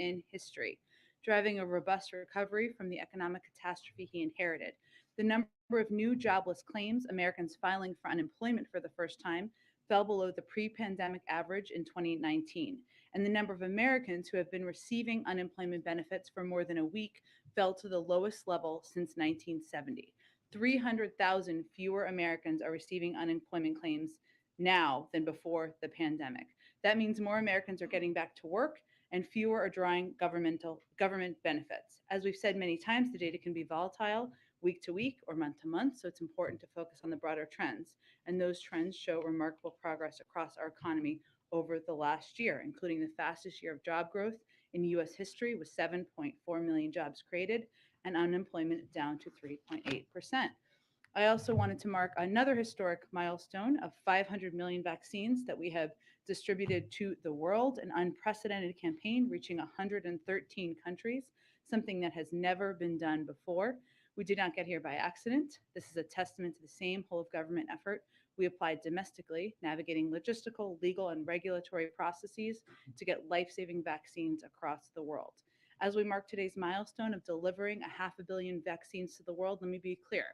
in history, driving a robust recovery from the economic catastrophe he inherited. The number of new jobless claims, Americans filing for unemployment for the first time, fell below the pre pandemic average in 2019. And the number of Americans who have been receiving unemployment benefits for more than a week fell to the lowest level since 1970. 300,000 fewer Americans are receiving unemployment claims now than before the pandemic. That means more Americans are getting back to work and fewer are drawing government benefits. As we've said many times, the data can be volatile week to week or month to month, so it's important to focus on the broader trends. And those trends show remarkable progress across our economy over the last year, including the fastest year of job growth in US history with 7.4 million jobs created and unemployment down to 3.8%. I also wanted to mark another historic milestone of 500 million vaccines that we have distributed to the world, an unprecedented campaign reaching 113 countries, something that has never been done before. We did not get here by accident. This is a testament to the same whole of government effort we applied domestically, navigating logistical, legal, and regulatory processes to get life-saving vaccines across the world. As we mark today's milestone of delivering 500 million vaccines to the world, let me be clear.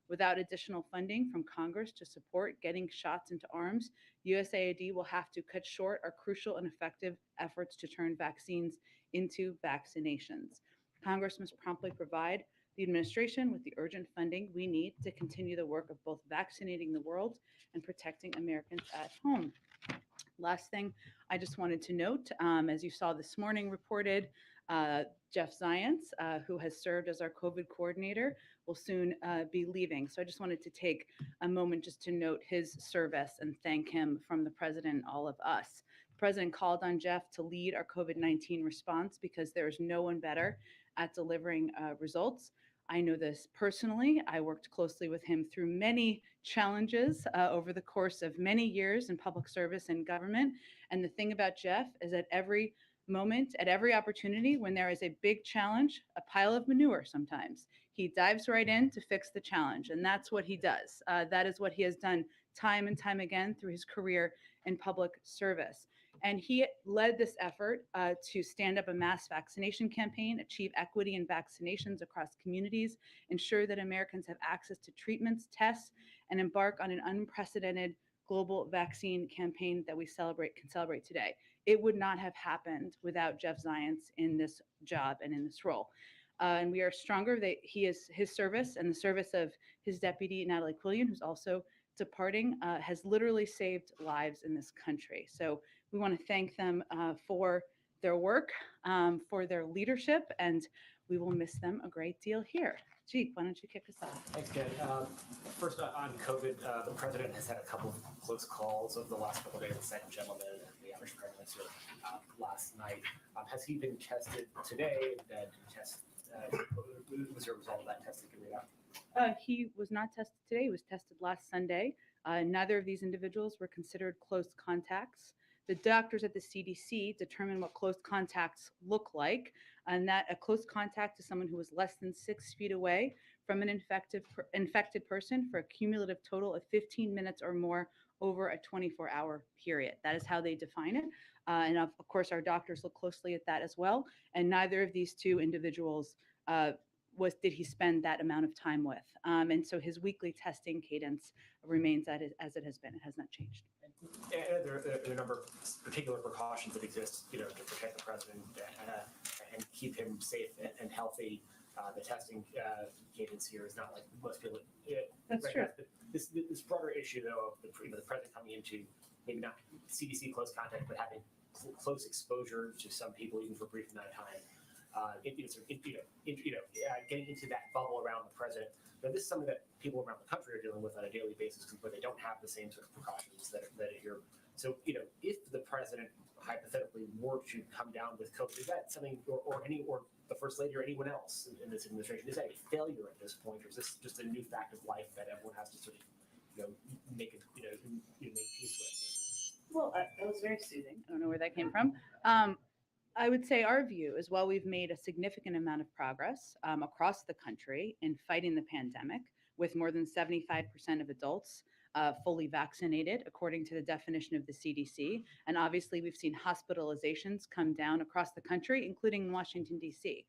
Without additional funding from Congress to support getting shots into arms, USAID will have to cut short our crucial and effective efforts to turn vaccines into vaccinations. Congress must promptly provide the administration with the urgent funding we need to continue the work of both vaccinating the world and protecting Americans at home. Last thing I just wanted to note, as you saw this morning reported, Jeff Zients, who has served as our COVID coordinator, will soon be leaving. So I just wanted to take a moment just to note his service and thank him from the president and all of us. The president called on Jeff to lead our COVID-19 response because there is no one better at delivering results. I know this personally. I worked closely with him through many challenges over the course of many years in public service and government. And the thing about Jeff is that every moment, at every opportunity, when there is a big challenge, a pile of manure sometimes, he dives right in to fix the challenge. And that's what he does. That is what he has done time and time again through his career in public service. And he led this effort to stand up a mass vaccination campaign, achieve equity in vaccinations across communities, ensure that Americans have access to treatments, tests, and embark on an unprecedented global vaccine campaign that we can celebrate today. It would not have happened without Jeff Zients in this job and in this role. And we are stronger that his service and the service of his deputy, Natalie Quillian, who's also departing, has literally saved lives in this country. So we want to thank them for their work, for their leadership, and we will miss them a great deal here. Jeek, why don't you kick us off? Thanks, Jen. First, on COVID, the president has had a couple of close calls over the last couple of days, the second gentleman and the Irish Prime Minister last night. Has he been tested today? Was there a result of that testing coming out? He was not tested today. He was tested last Sunday. Neither of these individuals were considered close contacts. The doctors at the CDC determine what close contacts look like, and that a close contact is someone who was less than 6 feet away from an infected person for a cumulative total of 15 minutes or more over a 24-hour period. That is how they define it. And of course, our doctors look closely at that as well. And neither of these two individuals did he spend that amount of time with. And so his weekly testing cadence remains as it has been. It has not changed. And there are a number of particular precautions that exist, to protect the president and keep him safe and healthy. The testing cadence here is not like most people. That's true. This broader issue, though, of the president coming into maybe not CDC close contact, but having close exposure to some people even for a brief amount of time. Getting into that bubble around the president. Now, this is something that people around the country are dealing with on a daily basis, but they don't have the same sort of precautions that are here. So, if the president hypothetically were to come down with COVID, is that something, or the first lady or anyone else in this administration, is that a failure at this point, or is this just a new fact of life that everyone has to sort of, make peace with? Well, that was very soothing. I don't know where that came from. I would say our view is while we've made a significant amount of progress across the country in fighting the pandemic, with more than 75% of adults fully vaccinated, according to the definition of the CDC. And obviously, we've seen hospitalizations come down across the country, including in Washington, D.C.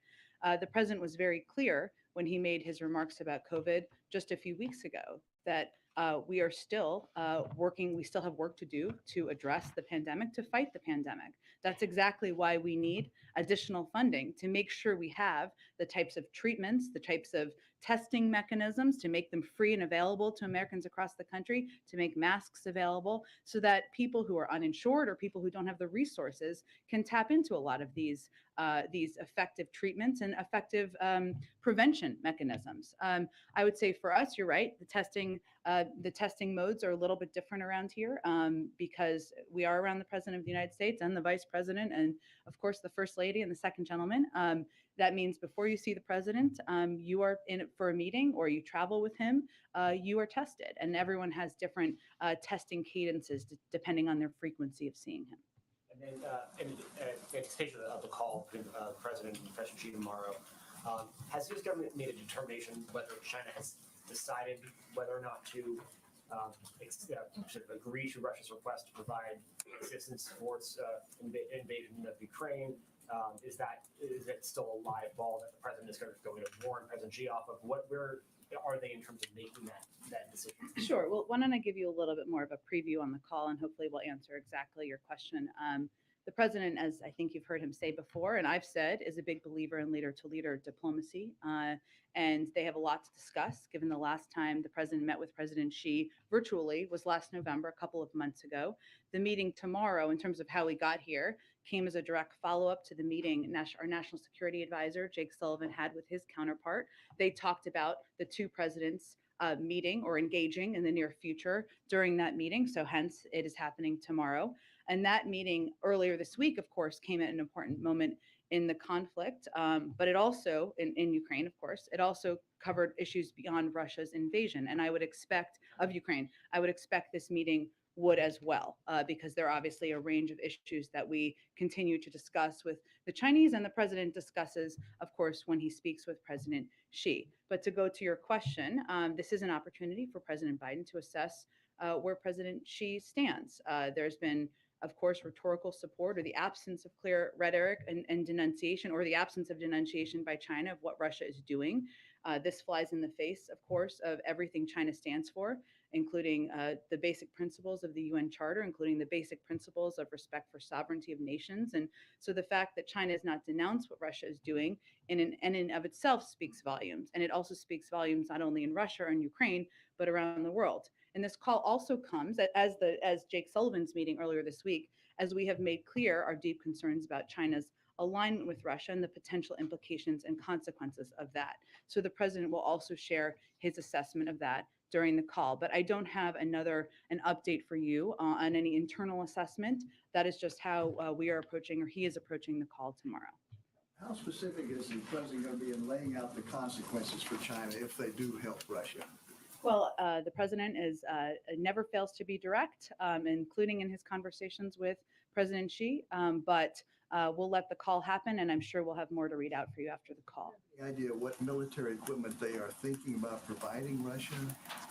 The president was very clear when he made his remarks about COVID just a few weeks ago that we are still working, we still have work to do to address the pandemic, to fight the pandemic. That's exactly why we need additional funding to make sure we have the types of treatments, the types of testing mechanisms to make them free and available to Americans across the country, to make masks available so that people who are uninsured or people who don't have the resources can tap into a lot of these effective treatments and effective prevention mechanisms. I would say for us, you're right. The testing modes are a little bit different around here because we are around the President of the United States and the Vice President, and of course the First Lady and the Second Gentleman. That means before you see the president, you are in it for a meeting or you travel with him, you are tested, and everyone has different testing cadences depending on their frequency of seeing him. And then, in anticipation of the call between the President and President Xi tomorrow, has the U.S. government made a determination whether China has decided whether or not to sort of agree to Russia's request to provide assistance towards invasion of Ukraine? Is that still a live ball that the president is going to warn President Xi off of? Where are they in terms of making that decision? Sure. Well, why don't I give you a little bit more of a preview on the call, and hopefully we'll answer exactly your question. The president, as I think you've heard him say before, and I've said, is a big believer in leader-to-leader diplomacy. And they have a lot to discuss, given the last time the president met with President Xi virtually was last November, a couple of months ago. The meeting tomorrow, in terms of how we got here, came as a direct follow-up to the meeting our national security advisor, Jake Sullivan, had with his counterpart. They talked about the two presidents meeting or engaging in the near future during that meeting. So hence it is happening tomorrow. And that meeting earlier this week, of course, came at an important moment in the conflict, but it also, in Ukraine, of course, it also covered issues beyond Russia's invasion. And I would expect, of Ukraine, I would expect this meeting would as well, because there are obviously a range of issues that we continue to discuss with the Chinese, and the president discusses, of course, when he speaks with President Xi. But to go to your question, this is an opportunity for President Biden to assess where President Xi stands. There's been, of course, rhetorical support or the absence of clear rhetoric and denunciation, or the absence of denunciation by China of what Russia is doing. This flies in the face, of course, of everything China stands for, including the basic principles of the UN Charter, including the basic principles of respect for sovereignty of nations. And so the fact that China has not denounced what Russia is doing in and of itself speaks volumes. And it also speaks volumes not only in Russia and Ukraine, but around the world. And this call also comes as Jake Sullivan's meeting earlier this week, as we have made clear our deep concerns about China's alignment with Russia and the potential implications and consequences of that. So the president will also share his assessment of that during the call. But I don't have an update for you on any internal assessment. That is just how we are approaching, or he is approaching, the call tomorrow. How specific is the president going to be in laying out the consequences for China if they do help Russia? Well, the president never fails to be direct, including in his conversations with President Xi. But we'll let the call happen, and I'm sure we'll have more to read out for you after the call. Any idea what military equipment they are thinking about providing Russia?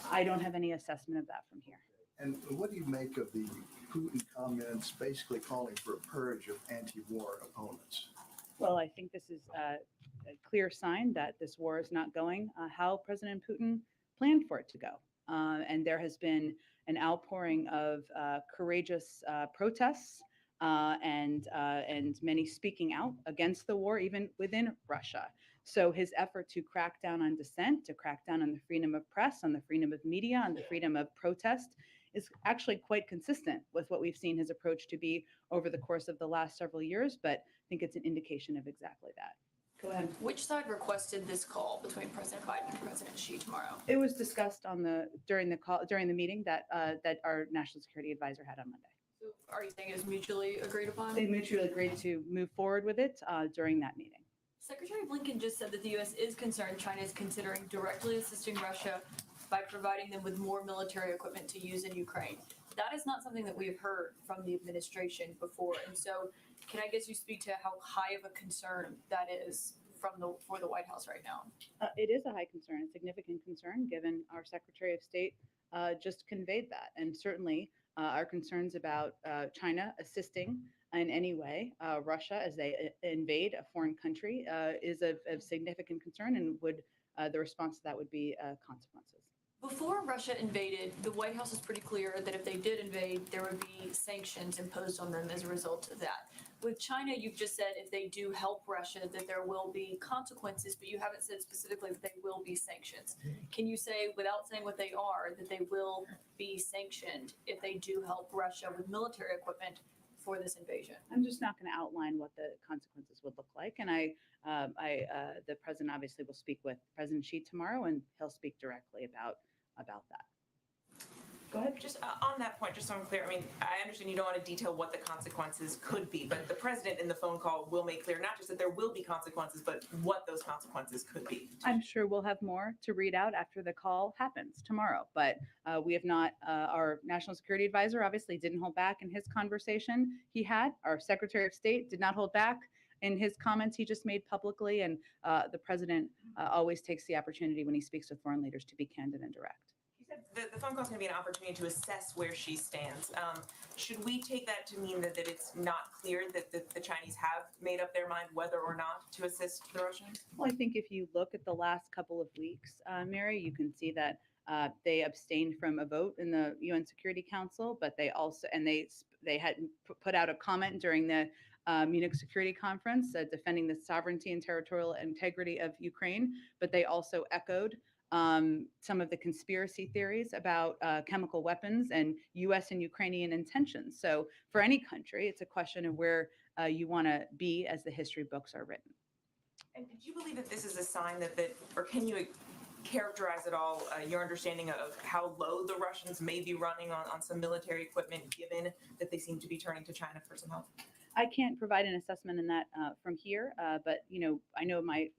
I don't have any assessment of that from here. And what do you make of the Putin comments basically calling for a purge of anti-war opponents? Well, I think this is a clear sign that this war is not going how President Putin planned for it to go. And there has been an outpouring of courageous protests and many speaking out against the war, even within Russia. So his effort to crack down on dissent, to crack down on the freedom of press, on the freedom of media, on the freedom of protest, is actually quite consistent with what we've seen his approach to be over the course of the last several years. But I think it's an indication of exactly that. Go ahead. Which side requested this call between President Biden and President Xi tomorrow? It was discussed during the meeting that our national security advisor had on Monday. So are you saying it was mutually agreed upon? They mutually agreed to move forward with it during that meeting. Secretary Blinken just said that the U.S. is concerned China is considering directly assisting Russia by providing them with more military equipment to use in Ukraine. That is not something that we have heard from the administration before. And so can I guess you speak to how high of a concern that is for the White House right now? It is a high concern, a significant concern, given our Secretary of State just conveyed that. And certainly our concerns about China assisting in any way Russia as they invade a foreign country is of significant concern, and would the response to that would be consequences. Before Russia invaded, the White House was pretty clear that if they did invade, there would be sanctions imposed on them as a result of that. With China, you've just said if they do help Russia, that there will be consequences, but you haven't said specifically that they will be sanctions. Can you say, without saying what they are, that they will be sanctioned if they do help Russia with military equipment for this invasion? I'm just not going to outline what the consequences would look like, and the president obviously will speak with President Xi tomorrow, and he'll speak directly about that. Go ahead. Just on that point, just so I'm clear, I mean, I understand you don't want to detail what the consequences could be, but the president in the phone call will make clear not just that there will be consequences, but what those consequences could be. I'm sure we'll have more to read out after the call happens tomorrow, but we have not, our national security advisor obviously didn't hold back in his conversation he had. Our Secretary of State did not hold back in his comments he just made publicly, and the president always takes the opportunity when he speaks with foreign leaders to be candid and direct. The phone call is going to be an opportunity to assess where she stands. Should we take that to mean that it's not clear that the Chinese have made up their mind whether or not to assist the Russians? Well, I think if you look at the last couple of weeks, Mary, you can see that they abstained from a vote in the UN Security Council, but they also, and they had put out a comment during the Munich Security Conference defending the sovereignty and territorial integrity of Ukraine, but they also echoed some of the conspiracy theories about chemical weapons and U.S. and Ukrainian intentions. So for any country, it's a question of where you want to be as the history books are written. And do you believe that this is a sign that or can you characterize at all your understanding of how low the Russians may be running on some military equipment, given that they seem to be turning to China for some help? I can't provide an assessment in that from here, but I know my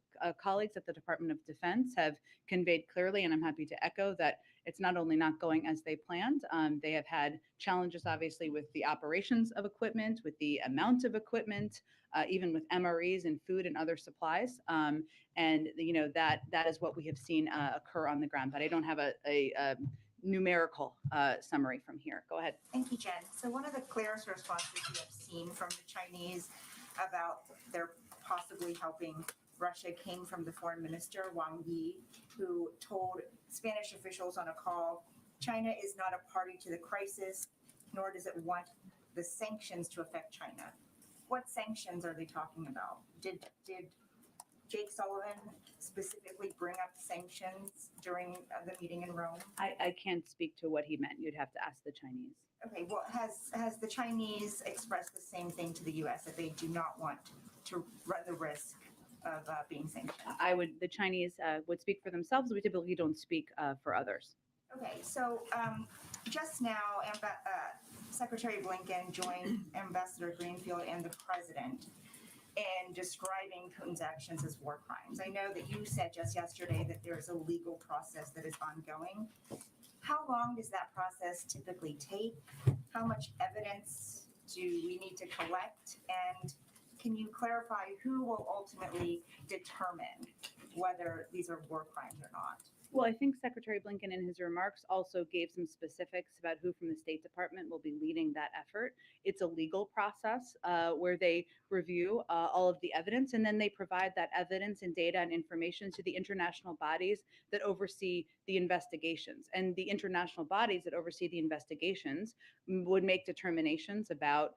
colleagues at the Department of Defense have conveyed clearly, and I'm happy to echo that it's not only not going as they planned. They have had challenges, obviously, with the operations of equipment, with the amount of equipment, even with MREs and food and other supplies. And that is what we have seen occur on the ground. But I don't have a numerical summary from here. Go ahead. Thank you, Jen. So one of the clearest responses we have seen from the Chinese about their possibly helping Russia came from the foreign minister, Wang Yi, who told Spanish officials on a call, China is not a party to the crisis, nor does it want the sanctions to affect China. What sanctions are they talking about? Did Jake Sullivan specifically bring up sanctions during the meeting in Rome? I can't speak to what he meant. You'd have to ask the Chinese. Okay, well, has the Chinese expressed the same thing to the U.S. that they do not want to run the risk of being sanctioned? The Chinese would speak for themselves. We typically don't speak for others. Okay, so just now, Secretary Blinken joined Ambassador Greenfield and the president in describing Putin's actions as war crimes. I know that you said just yesterday that there is a legal process that is ongoing. How long does that process typically take? How much evidence do we need to collect? And can you clarify who will ultimately determine whether these are war crimes or not? Well, I think Secretary Blinken in his remarks also gave some specifics about who from the State Department will be leading that effort. It's a legal process where they review all of the evidence, and then they provide that evidence and data and information to the international bodies that oversee the investigations. And the international bodies that oversee the investigations would make determinations about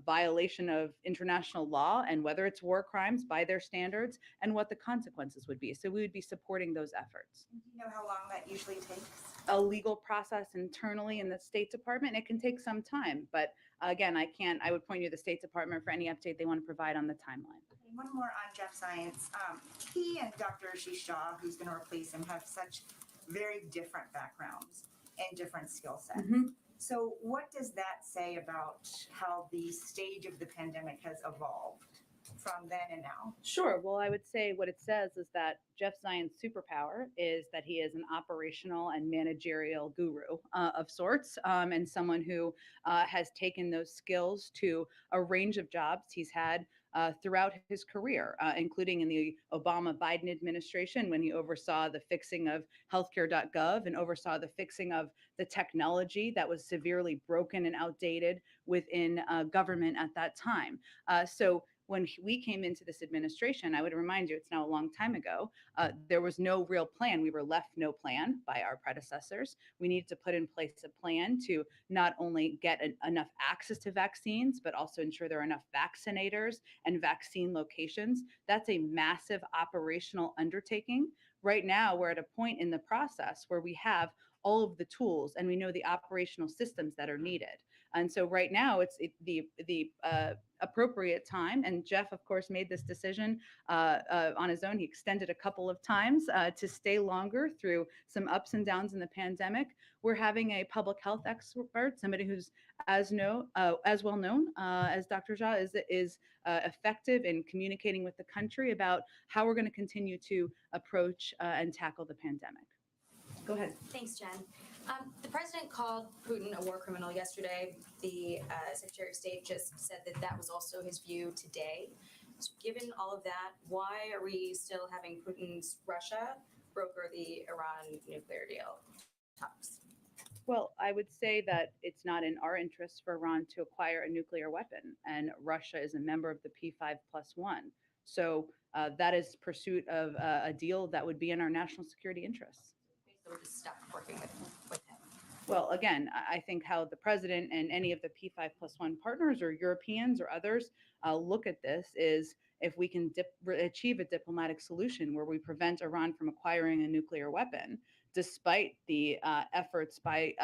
violation of international law and whether it's war crimes by their standards and what the consequences would be. So we would be supporting those efforts. Do you know how long that usually takes? A legal process internally in the State Department, it can take some time. But again, I would point you to the State Department for any update they want to provide on the timeline. One more on Jeff Zients. He and Dr. Ashish Shah, who's going to replace him, have such very different backgrounds and different skill sets. Mm-hmm. So what does that say about how the stage of the pandemic has evolved from then and now? Sure. Well, I would say what it says is that Jeff Zients' superpower is that he is an operational and managerial guru of sorts, and someone who has taken those skills to a range of jobs. He's had throughout his career, including in the Obama-Biden administration when he oversaw the fixing of healthcare.gov and oversaw the fixing of the technology that was severely broken and outdated within government at that time. So when we came into this administration, I would remind you, it's now a long time ago, there was no real plan. We were left no plan by our predecessors. We needed to put in place a plan to not only get enough access to vaccines, but also ensure there are enough vaccinators and vaccine locations. That's a massive operational undertaking. Right now, we're at a point in the process where we have all of the tools and we know the operational systems that are needed. And so right now, it's the appropriate time. And Jeff, of course, made this decision on his own. He extended a couple of times to stay longer through some ups and downs in the pandemic. We're having a public health expert, somebody who's as well known as Dr. Jha is effective in communicating with the country about how we're going to continue to approach and tackle the pandemic. Go ahead. Thanks, Jen. The president called Putin a war criminal yesterday. The Secretary of State just said that that was also his view today. So given all of that, why are we still having Putin's Russia broker the Iran nuclear deal talks? Well, I would say that it's not in our interest for Iran to acquire a nuclear weapon, and Russia is a member of the P5+1. So that is pursuit of a deal that would be in our national security interests. So we're just stuck working with him. Well, again, I think how the president and any of the P5+1 partners or Europeans or others look at this is if we can achieve a diplomatic solution where we prevent Iran from acquiring a nuclear weapon, despite the efforts by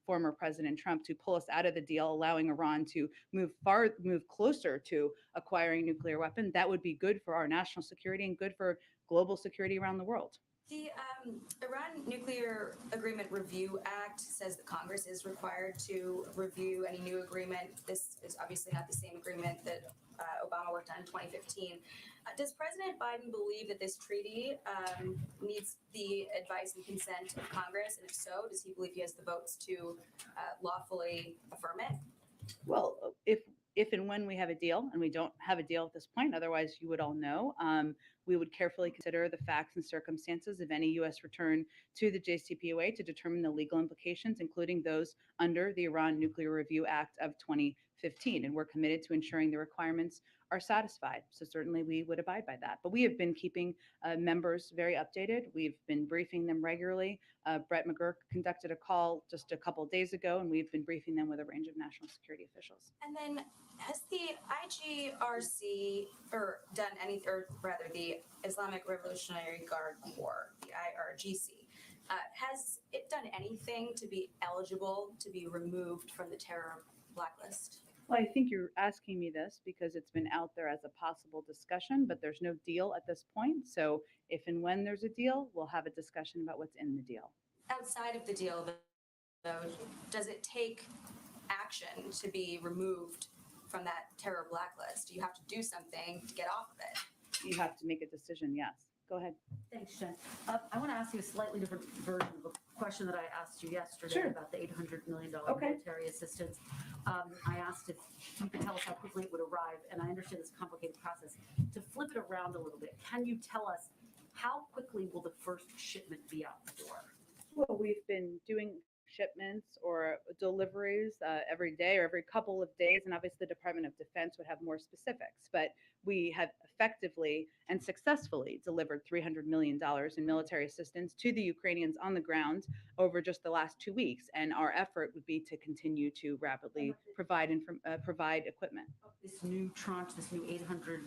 former President Trump to pull us out of the deal, allowing Iran to move closer to acquiring a nuclear weapon, that would be good for our national security and good for global security around the world. The Iran Nuclear Agreement Review Act says that Congress is required to review any new agreement. This is obviously not the same agreement that Obama worked on in 2015. Does President Biden believe that this treaty needs the advice and consent of Congress? And if so, does he believe he has the votes to lawfully affirm it? Well, if and when we have a deal, and we don't have a deal at this point, otherwise you would all know, we would carefully consider the facts and circumstances of any U.S. return to the JCPOA to determine the legal implications, including those under the Iran Nuclear Review Act of 2015. And we're committed to ensuring the requirements are satisfied. So certainly we would abide by that. But we have been keeping members very updated. We've been briefing them regularly. Brett McGurk conducted a call just a couple of days ago, and we've been briefing them with a range of national security officials. And then has the IGRC done anything, or rather the Islamic Revolutionary Guard Corps, the IRGC, has it done anything to be eligible to be removed from the terror blacklist? Well, I think you're asking me this because it's been out there as a possible discussion, but there's no deal at this point. So if and when there's a deal, we'll have a discussion about what's in the deal. Outside of the deal, though, does it take action to be removed from that terror blacklist? Do you have to do something to get off of it? You have to make a decision, yes. Go ahead. Thanks, Jen. I want to ask you a slightly different version of a question that I asked you yesterday Sure. about the $800 million Okay. military assistance. I asked if you could tell us how quickly it would arrive, and I understand it's a complicated process. To flip it around a little bit, can you tell us how quickly will the first shipment be out the door? Well, we've been doing shipments or deliveries every day or every couple of days, and obviously the Department of Defense would have more specifics, but we have effectively and successfully delivered $300 million in military assistance to the Ukrainians on the ground over just the last 2 weeks, and our effort would be to continue to rapidly provide equipment. This new tranche, this new $800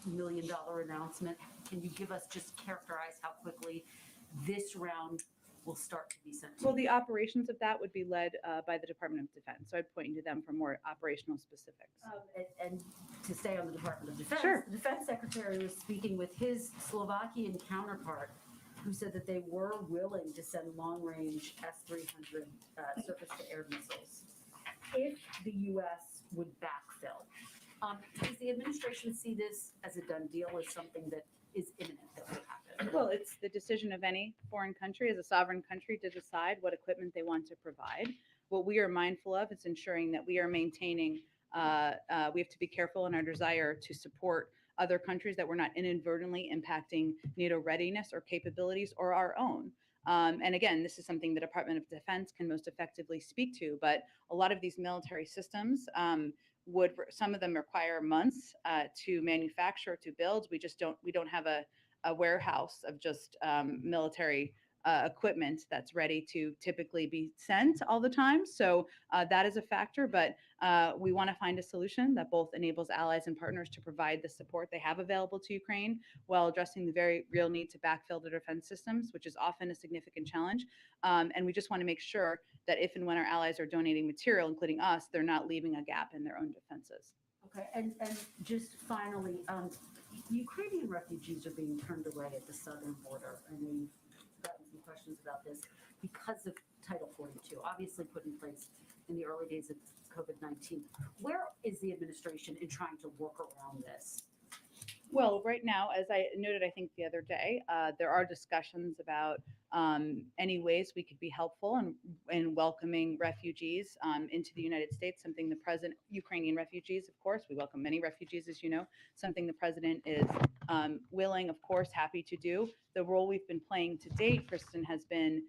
million announcement, can you just characterize how quickly this round will start to be sent to Well, you? the operations of that would be led by the Department of Defense, so I'd point you to them for more operational specifics. And to stay on the Department of Defense, Sure. the Defense Secretary was speaking with his Slovakian counterpart, who said that they were willing to send long-range S-300 surface-to-air missiles if the U.S. would backfill. Does the administration see this as a done deal, as something that is imminent that will happen? Well, it's the decision of any foreign country as a sovereign country to decide what equipment they want to provide. What we are mindful of is ensuring that we are maintaining we have to be careful in our desire to support other countries that we're not inadvertently impacting NATO readiness or capabilities or our own. And again, this is something the Department of Defense can most effectively speak to. But a lot of these military systems some of them require months to manufacture, to build. We don't have a warehouse of just military equipment that's ready to typically be sent all the time. So that is a factor, but we want to find a solution that both enables allies and partners to provide the support they have available to Ukraine while addressing the very real need to backfill the defense systems, which is often a significant challenge. And we just want to make sure that if and when our allies are donating material, including us, they're not leaving a gap in their own defenses. Okay, and just finally, Ukrainian refugees are being turned away at the southern border. I know you've gotten some questions about this because of Title 42, obviously put in place in the early days of COVID-19. Where is the administration in trying to work around this? Well, right now, as I noted, I think the other day, there are discussions about any ways we could be helpful in welcoming refugees into the United States, something the president, Ukrainian refugees, of course, we welcome many refugees, as you know, something the president is willing, of course, happy to do. The role we've been playing to date, Kristen, has been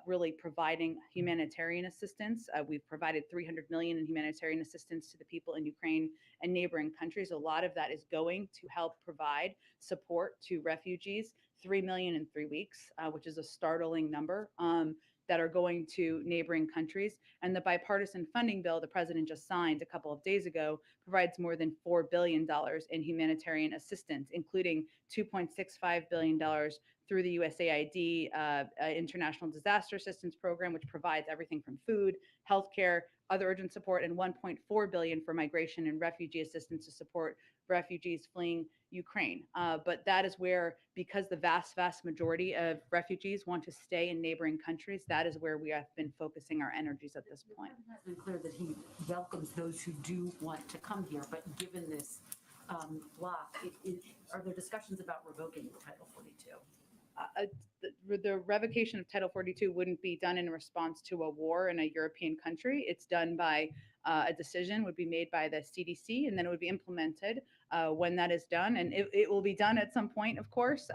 really providing humanitarian assistance. We've provided $300 million in humanitarian assistance to the people in Ukraine and neighboring countries. A lot of that is going to help provide support to refugees. 3 million in 3 weeks, which is a startling number, that are going to neighboring countries. And the bipartisan funding bill the president just signed a couple of days ago provides more than $4 billion in humanitarian assistance, including $2.65 billion through the USAID International Disaster Assistance Program, which provides everything from food, healthcare, other urgent support, and $1.4 billion for migration and refugee assistance to support refugees fleeing Ukraine. But that is where, because the vast majority of refugees want to stay in neighboring countries, that is where we have been focusing our energies at this point. It has been clear that he welcomes those who do want to come here, but given this block, are there discussions about revoking Title 42? The revocation of Title 42 wouldn't be done in response to a war in a European country. It's done by a decision would be made by the CDC, and then it would be implemented when that is done. And it will be done at some point, of course,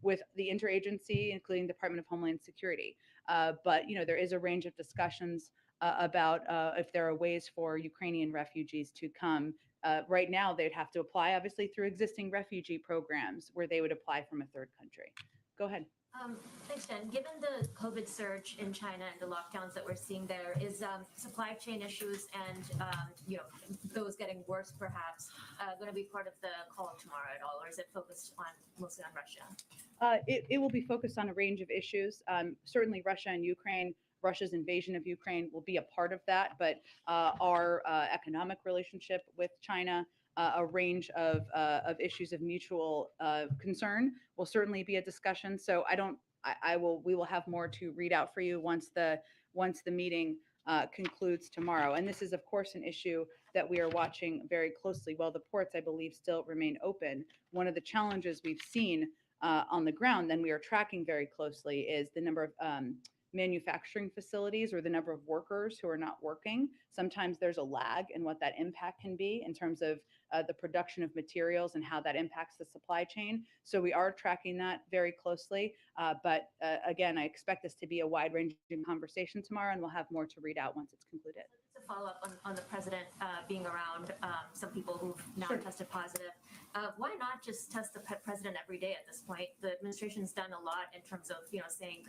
with the interagency, including Department of Homeland Security. But there is a range of discussions about if there are ways for Ukrainian refugees to come. Right now, they'd have to apply, obviously, through existing refugee programs where they would apply from a third country. Go ahead. Thanks, Jen. Given the COVID surge in China and the lockdowns that we're seeing there, is supply chain issues and those getting worse perhaps going to be part of the call tomorrow at all, or is it focused on mostly on Russia? It will be focused on a range of issues. Certainly, Russia and Ukraine. Russia's invasion of Ukraine will be a part of that, but our economic relationship with China, a range of issues of mutual concern will certainly be a discussion. So we will have more to read out for you once the meeting concludes tomorrow. And this is, of course, an issue that we are watching very closely. While the ports, I believe, still remain open, one of the challenges we've seen on the ground, and we are tracking very closely, is the number of manufacturing facilities or the number of workers who are not working. Sometimes there's a lag in what that impact can be in terms of the production of materials and how that impacts the supply chain. So we are tracking that very closely. But again, I expect this to be a wide-ranging conversation tomorrow, and we'll have more to read out once it's concluded. Just to follow up on the president being around some people who've now tested positive, why not just test the president every day at this point? The administration's done a lot in terms of saying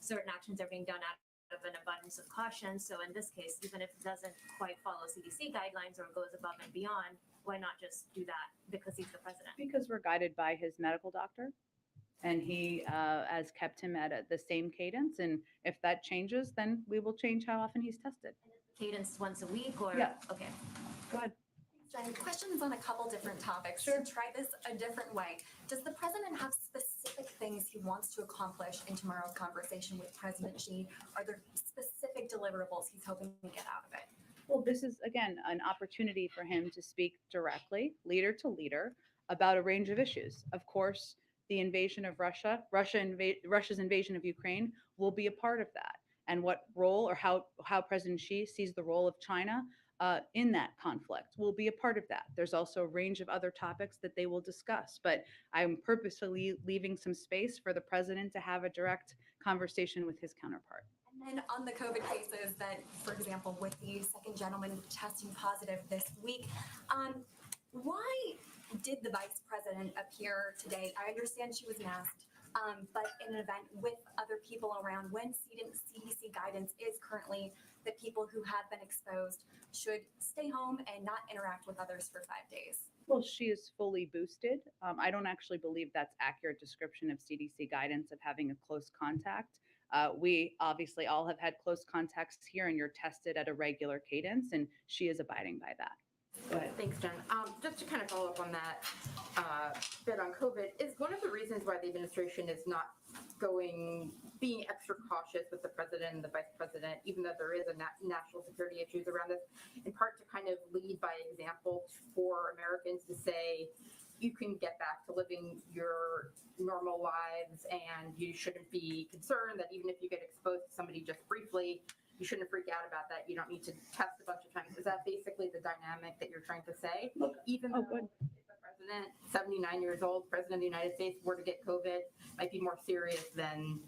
certain actions are being done out of an abundance of caution. So in this case, even if it doesn't quite follow CDC guidelines or goes above and beyond, why not just do that because he's the president? Because we're guided by his medical doctor, and he has kept him at the same cadence. And if that changes, then we will change how often he's tested. Cadence once a week, or yeah. Okay. Go ahead. Jen, questions on a couple different topics. Sure. To try this a different way. Does the president have specific things he wants to accomplish in tomorrow's conversation with President Xi? Are there specific deliverables he's hoping to get out of it? Well, this is, again, an opportunity for him to speak directly, leader to leader, about a range of issues. Of course, the invasion of Russia's invasion of Ukraine will be a part of that. And what role or how President Xi sees the role of China in that conflict will be a part of that. There's also a range of other topics that they will discuss, but I'm purposefully leaving some space for the president to have a direct conversation with his counterpart. And then on the COVID cases that, for example, with the second gentleman testing positive this week, why did the vice president appear today? I understand she was masked, but in an event with other people around, when CDC guidance is currently that people who have been exposed should stay home and not interact with others for 5 days. Well, she is fully boosted. I don't actually believe that's accurate description of CDC guidance of having a close contact. We obviously all have had close contacts here, and you're tested at a regular cadence, and she is abiding by that. Go ahead. Thanks, Jen. Just to kind of follow up on that bit on COVID, is one of the reasons why the administration is not being extra cautious with the president and the vice president, even though there is a national security issues around this, in part to kind of lead by example for Americans to say, you can get back to living your normal lives and you shouldn't be concerned that even if you get exposed to somebody just briefly, you shouldn't freak out about that. You don't need to test a bunch of times. Is that basically the dynamic that you're trying to say? Even though if the president, 79 years old, president of the United States, were to get COVID, might be more serious than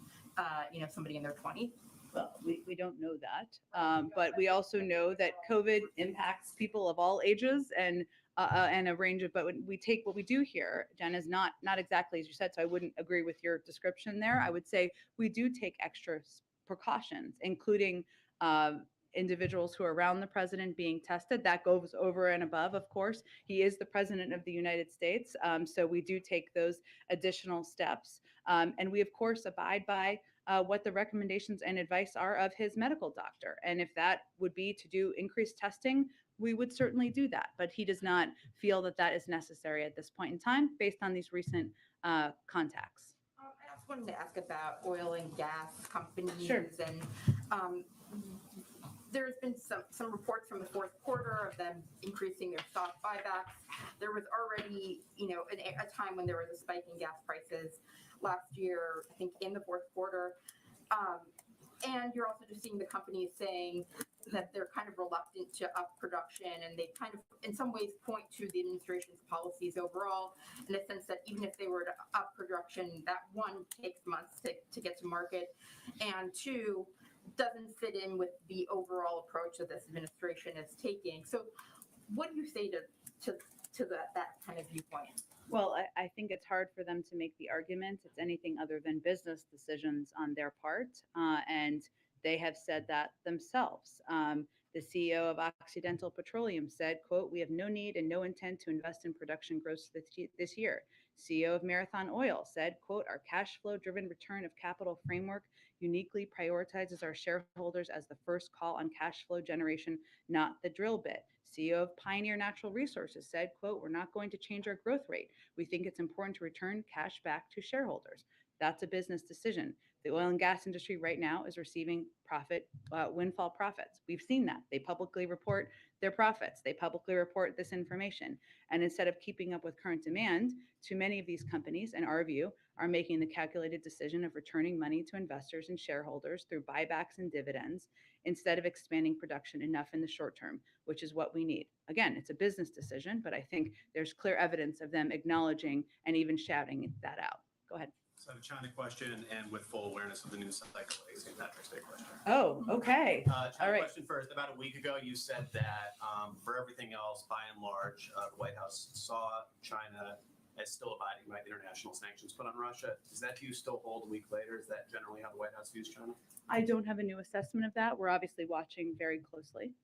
somebody in their 20s? Well, we don't know that, but we also know that COVID impacts people of all ages and a range of. But when what we do here, Jen, is not exactly as you said. So I wouldn't agree with your description there. I would say we do take extra precautions, including individuals who are around the president being tested. That goes over and above, of course. He is the president of the United States. So we do take those additional steps. And we, of course, abide by what the recommendations and advice are of his medical doctor. And if that would be to do increased testing, we would certainly do that. But he does not feel that that is necessary at this point in time based on these recent contacts. I also wanted to ask about oil and gas companies. Sure. And there's been some reports from the fourth quarter of them increasing their stock buybacks. There was already, a time when there was a spike in gas prices last year, I think in the fourth quarter. And you're also just seeing the companies saying that they're kind of reluctant to up production, and they kind of, in some ways, point to the administration's policies overall, in the sense that even if they were to up production, that one takes months to get to market, and two, doesn't fit in with the overall approach that this administration is taking. So what do you say to that kind of viewpoint? Well, I think it's hard for them to make the argument it's anything other than business decisions on their part. And they have said that themselves. The CEO of Occidental Petroleum said, quote, "We have no need and no intent to invest in production growth this year." CEO of Marathon Oil said, quote, "Our cash flow driven return of capital framework uniquely prioritizes our shareholders as the first call on cash flow generation, not the drill bit." CEO of Pioneer Natural Resources said, quote, "We're not going to change our growth rate. We think it's important to return cash back to shareholders." That's a business decision. The oil and gas industry right now is receiving windfall profits. We've seen that. They publicly report their profits. They publicly report this information. And instead of keeping up with current demand, too many of these companies, in our view, are making the calculated decision of returning money to investors and shareholders through buybacks and dividends instead of expanding production enough in the short term, which is what we need. Again, it's a business decision, but I think there's clear evidence of them acknowledging and even shouting that out. Go ahead. So I have a China question, and with full awareness of the news cycle, a St. Patrick's Day question. Oh, okay. China All right. question first. About a week ago, you said that for everything else, by and large, the White House saw China as still abiding by the international sanctions put on Russia. Does that view still hold a week later? Is that generally how the White House views China? I don't have a new assessment of that. We're obviously watching very closely.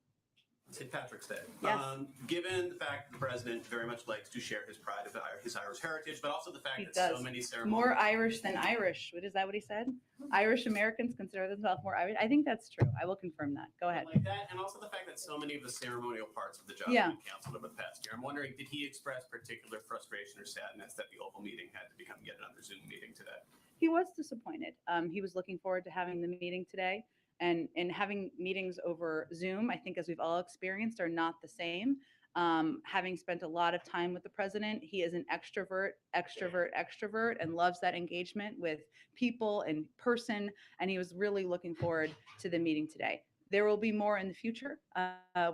St. Patrick's Day. Yes. Given the fact that the president very much likes to share his pride of his Irish heritage, but also the fact He that does. so many ceremonies... More Irish than Irish. Is that what he said? Irish Americans consider themselves more Irish. I think that's true. I will confirm that. Go ahead. Like that, and also the fact that so many of the ceremonial parts of the job Yeah. have been canceled over the past year. I'm wondering, did he express particular frustration or sadness that the Oval meeting had to become yet another Zoom meeting today? He was disappointed. He was looking forward to having the meeting today. And having meetings over Zoom, I think, as we've all experienced, are not the same. Having spent a lot of time with the president, he is an extrovert, and loves that engagement with people in person. And he was really looking forward to the meeting today. there will be more in the future.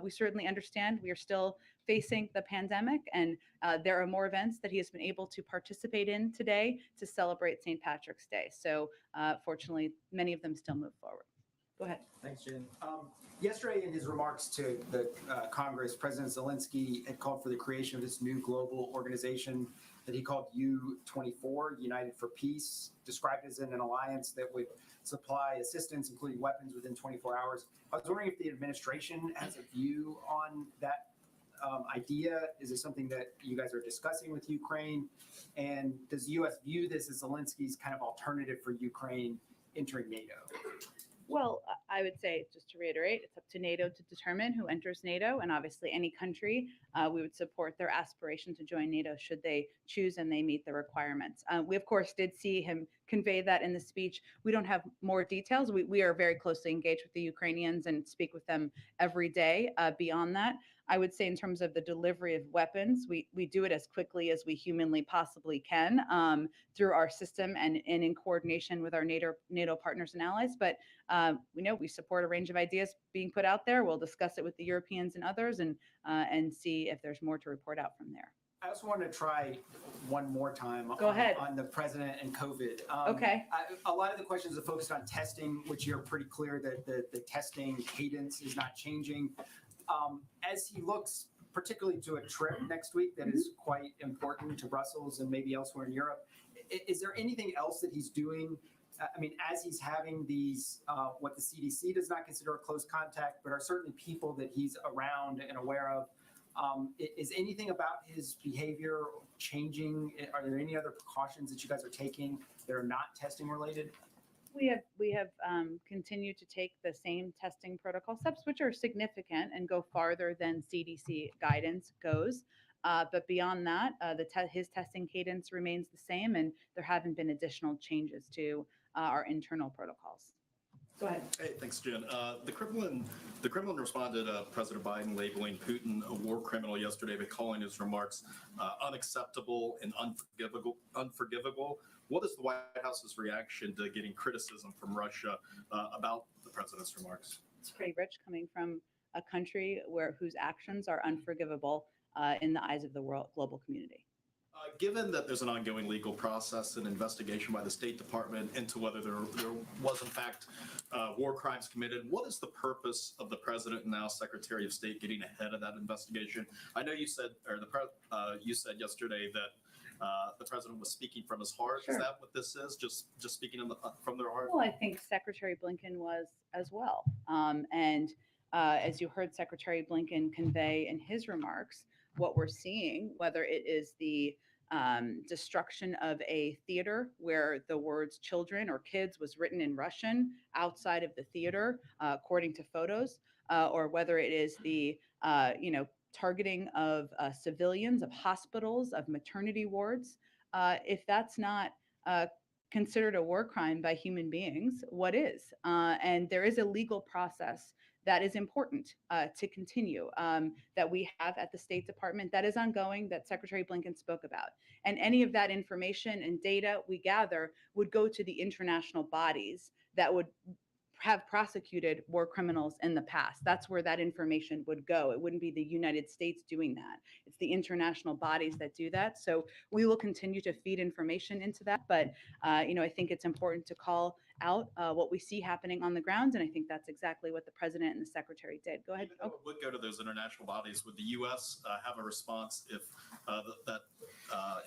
We certainly understand we are still facing the pandemic, and there are more events that he has been able to participate in today to celebrate St. Patrick's Day. So fortunately, many of them still move forward. Go ahead. Thanks, Jen. Yesterday, in his remarks to the Congress, President Zelensky had called for the creation of this new global organization that he called U-24, United for Peace, described as an alliance that would supply assistance, including weapons, within 24 hours. I was wondering if the administration has a view on that idea. Is it something that you guys are discussing with Ukraine? And does the U.S. view this as Zelensky's kind of alternative for Ukraine entering NATO? Well, I would say, just to reiterate, it's up to NATO to determine who enters NATO, and obviously any country, we would support their aspiration to join NATO should they choose and they meet the requirements. We, of course, did see him convey that in the speech. We don't have more details. We are very closely engaged with the Ukrainians and speak with them every day. Beyond that, I would say in terms of the delivery of weapons, we do it as quickly as we humanly possibly can through our system and in coordination with our NATO partners and allies. But we know we support a range of ideas being put out there. We'll discuss it with the Europeans and others and see if there's more to report out from there. I also want to try one more time Go ahead. on the president and COVID. Okay. A lot of the questions are focused on testing, which you're pretty clear that the testing cadence is not changing. As he looks particularly to a trip next week that is quite important to Brussels and maybe elsewhere in Europe, is there anything else that he's doing? I mean, as he's having these, what the CDC does not consider a close contact, but are certainly people that he's around and aware of. Is anything about his behavior changing? Are there any other precautions that you guys are taking that are not testing related? We have continued to take the same testing protocol steps, which are significant and go farther than CDC guidance goes. But beyond that, his testing cadence remains the same, and there haven't been additional changes to our internal protocols. Go ahead. Hey, thanks, Jen. The Kremlin responded to President Biden labeling Putin a war criminal yesterday by calling his remarks unacceptable and unforgivable. What is the White House's reaction to getting criticism from Russia about the president's remarks? It's pretty rich coming from a country whose actions are unforgivable in the eyes of the global community. Given that there's an ongoing legal process and investigation by the State Department into whether there was in fact war crimes committed, what is the purpose of the president and now Secretary of State getting ahead of that investigation? I know you said, you said yesterday that the president was speaking from his heart. Sure. Is that what this is? Just speaking from their heart? Well, I think Secretary Blinken was as well. As you heard Secretary Blinken convey in his remarks, what we're seeing, whether it is the destruction of a theater where the words children or kids was written in Russian outside of the theater, according to photos, or whether it is the targeting of civilians, of hospitals, of maternity wards. If that's not considered a war crime by human beings, what is? And there is a legal process that is important to continue, that we have at the State Department, that is ongoing, that Secretary Blinken spoke about. And any of that information and data we gather would go to the international bodies that would have prosecuted war criminals in the past. That's where that information would go. It wouldn't be the United States doing that. It's the international bodies that do that. So we will continue to feed information into that. But, I think it's important to call out what we see happening on the ground. And I think that's exactly what the president and the secretary did. Go ahead. Even though it would go to those international bodies, would the U.S. Have a response if that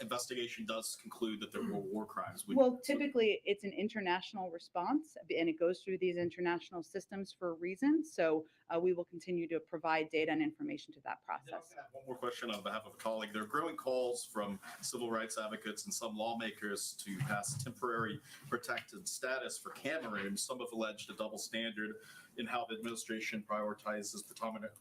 investigation does conclude that there were war crimes? Well, typically it's an international response, and it goes through these international systems for a reason. So we will continue to provide data and information to that process. I have one more question on behalf of a colleague. There are growing calls from civil rights advocates and some lawmakers to pass temporary protected status for Cameroon. Some have alleged a double standard in how the administration prioritizes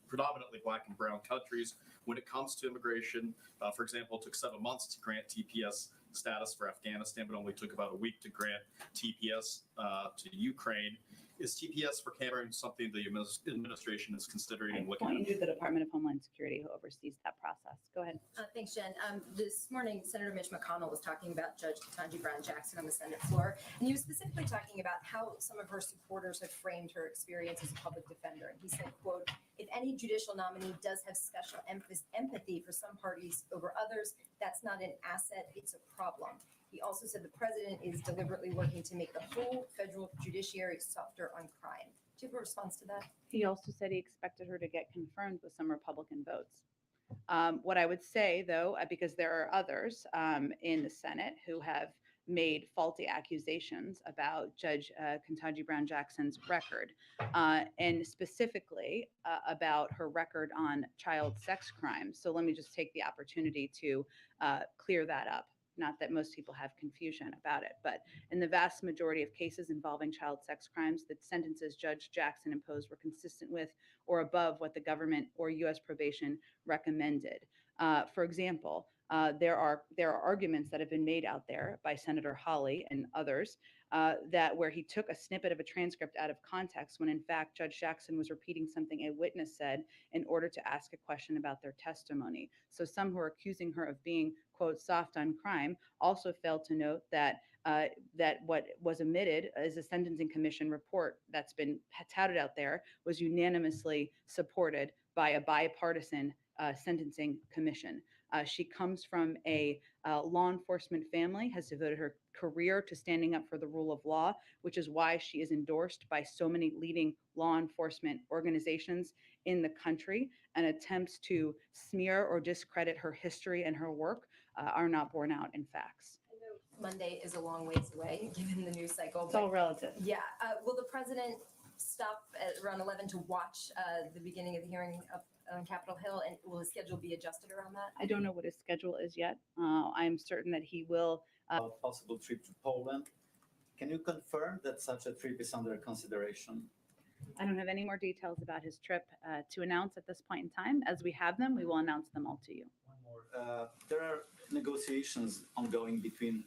predominantly Black and brown countries when it comes to immigration. For example, it took 7 months to grant TPS status for Afghanistan, but only took about a week to grant TPS to Ukraine. is TPS for Cameroon something the administration is considering and looking Point at? you to the Department of Homeland Security who oversees that process. Go ahead. Thanks, Jen. This morning, Senator Mitch McConnell was talking about Judge Ketanji Brown Jackson on the Senate floor, and he was specifically talking about how some of her supporters have framed her experience as a public defender. And he said, quote, "If any judicial nominee does have special empathy for some parties over others, that's not an asset, it's a problem." He also said the president is deliberately working to make the whole federal judiciary softer on crime. Do you have a response to that? He also said he expected her to get confirmed with some Republican votes. What I would say, though, because there are others in the Senate who have made faulty accusations about Judge Ketanji Brown Jackson's record, and specifically about her record on child sex crimes. So let me just take the opportunity to clear that up. Not that most people have confusion about it, but in the vast majority of cases involving child sex crimes, the sentences Judge Jackson imposed were consistent with or above what the government or U.S. probation recommended. For example, there are arguments that have been made out there by Senator Hawley and others that where he took a snippet of a transcript out of context when in fact Judge Jackson was repeating something a witness said in order to ask a question about their testimony. So some who are accusing her of being, quote, soft on crime also failed to note that that what was omitted is a Sentencing Commission report that's been touted out there was unanimously supported by a bipartisan sentencing commission. She comes from a law enforcement family, has devoted her career to standing up for the rule of law, which is why she is endorsed by so many leading law enforcement organizations in the country, and attempts to smear or discredit her history and her work are not borne out in facts. I know Monday is a long ways away, given the news cycle. It's all relative. Yeah. Will the president stop at around 11 to watch the beginning of the hearing on Capitol Hill, and will his schedule be adjusted around that? I don't know what his schedule is yet. I am certain that he will. A possible trip to Poland. Can you confirm that such a trip is under consideration? I don't have any more details about his trip to announce at this point in time. As we have them, we will announce them all to you. One more. There are negotiations ongoing between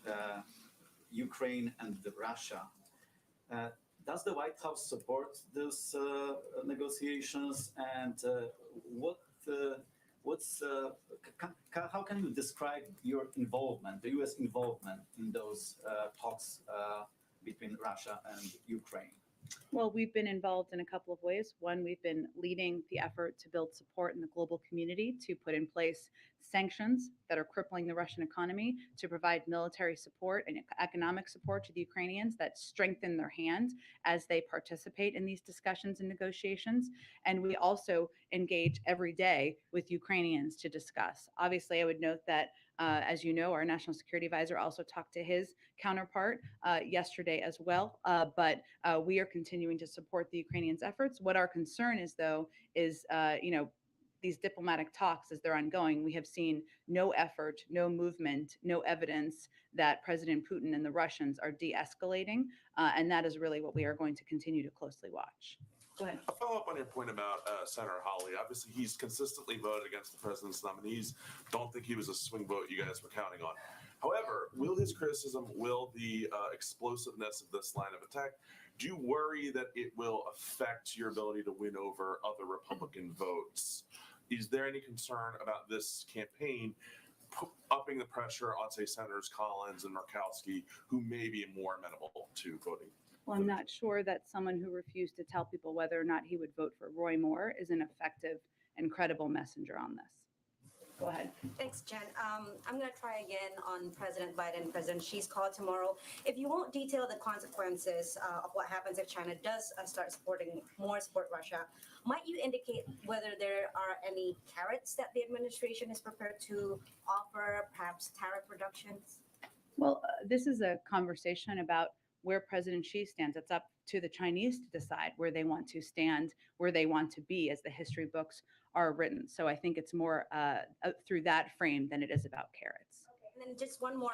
Ukraine and Russia. Does the White House support those negotiations, and how can you describe your involvement, the U.S. involvement in those talks between Russia and Ukraine? Well, we've been involved in a couple of ways. One, we've been leading the effort to build support in the global community to put in place sanctions that are crippling the Russian economy, to provide military support and economic support to the Ukrainians that strengthen their hand as they participate in these discussions and negotiations. And we also engage every day with Ukrainians to discuss. Obviously, I would note that as you know, our national security advisor also talked to his counterpart yesterday as well. But we are continuing to support the Ukrainians' efforts. What our concern is, though, is these diplomatic talks as they're ongoing. We have seen no effort, no movement, no evidence that President Putin and the Russians are de-escalating, and that is really what we are going to continue to closely watch. Go ahead. A follow up on your point about Senator Hawley. Obviously, he's consistently voted against the president's nominees. Don't think he was a swing vote you guys were counting on. However, will his criticism, will the explosiveness of this line of attack, do you worry that it will affect your ability to win over other Republican votes? Is there any concern about this campaign upping the pressure on, say, Senators Collins and Murkowski, who may be more amenable to voting? Well, I'm not sure that someone who refused to tell people whether or not he would vote for Roy Moore is an effective and credible messenger on this. Go ahead. Thanks, Jen. I'm going to try again on President Biden, President Xi's call tomorrow. If you won't detail the consequences of what happens if China does start support Russia, might you indicate whether there are any carrots that the administration is prepared to offer, perhaps tariff reductions? Well, this is a conversation about where President Xi stands. It's up to the Chinese to decide where they want to stand, where they want to be as the history books are written. So I think it's more through that frame than it is about carrots. Okay, and then just one more,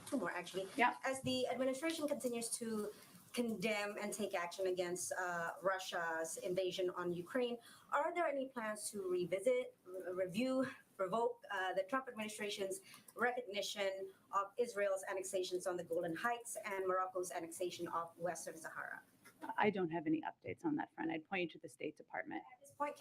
two more actually. Yeah. As the administration continues to condemn and take action against Russia's invasion on Ukraine, are there any plans to revisit, revoke the Trump administration's recognition of Israel's annexations on the Golan Heights and Morocco's annexation of Western Sahara? I don't have any updates on that front. I'd point you to the State Department. At this point,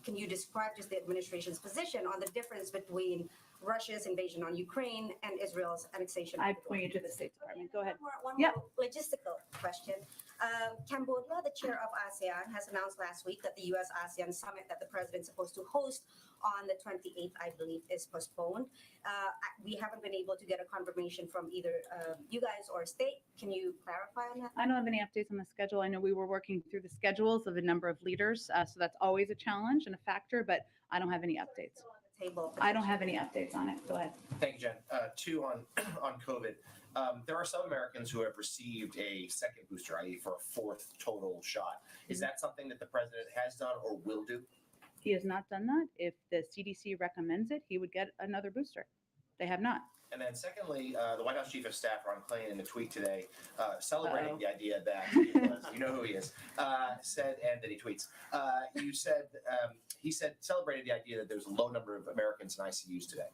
can you describe just the administration's position on the difference between Russia's invasion on Ukraine and Israel's annexation? I'd point you to the State Department. Go ahead. One Yep. more logistical question. Cambodia, the chair of ASEAN, has announced last week that the U.S. ASEAN Summit that the president's supposed to host on the 28th, I believe, is postponed. We haven't been able to get a confirmation from either you guys or state. Can you clarify on that? I don't have any updates on the schedule. I know we were working through the schedules of a number of leaders, so that's always a challenge and a factor, but I don't have any updates. Table. I don't have any updates on it. Go ahead. Thank you, Jen. Two on COVID. There are some Americans who have received a second booster, i.e. for a fourth total shot. Is that something that the president has done or will do? He has not done that. If the CDC recommends it, he would get another booster. They have not. And then secondly, the White House Chief of Staff, Ron Klain, in a tweet today, celebrating the idea that he was, you know who he is, said, and that he tweets, he said, celebrated the idea that there's a low number of Americans in ICUs today